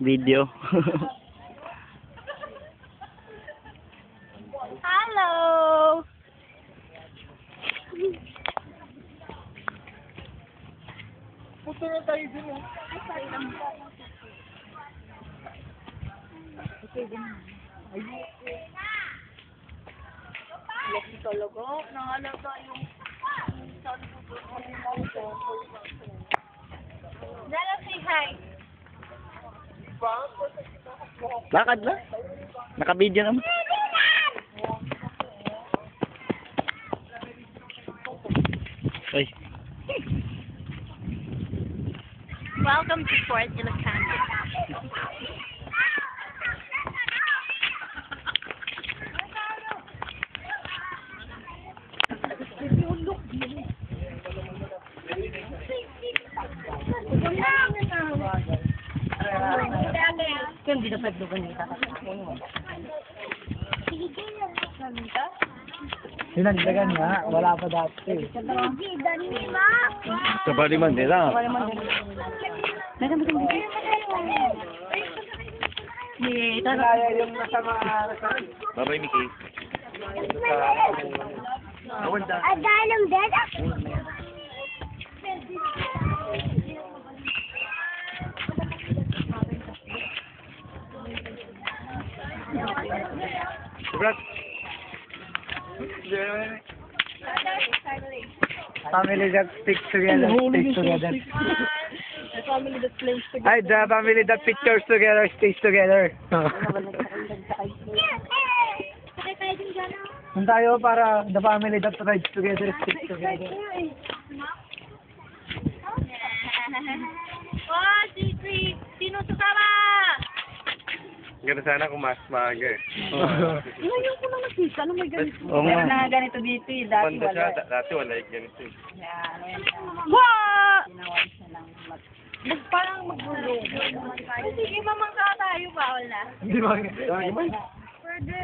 Video. Hello! Puto na tayo dun eh. Laki talaga. Nangalata yung... Dala, say hi. Lakad lang. Naka-video naman. Ay. Welcome to Fort Ilocano. Hindi dapat doon nito. Sinagdagan nga, wala pa dati. Sa Baliman nila. Kaya yung nasa mga... Babay, Mickey. Awanda. Adalong dada. Brad. Family that sticks together, stays together. Ay, the family that pictures together, stays together. Nung tayo para the family that rides together, stays together. 1, 2, 3. Sino sasama? Ganda sana kung mas maaga eh. Ngayon ko na nakita na may ganito. Oo nga. Meron na ganito dito eh. Dati Panda siya, wala. dati wala yung ganito eh. Yan, ayan siya. What? Ginawa siya ng parang magulo. Sige, mamangka tayo. Bawal na. Hindi ba? Pwede.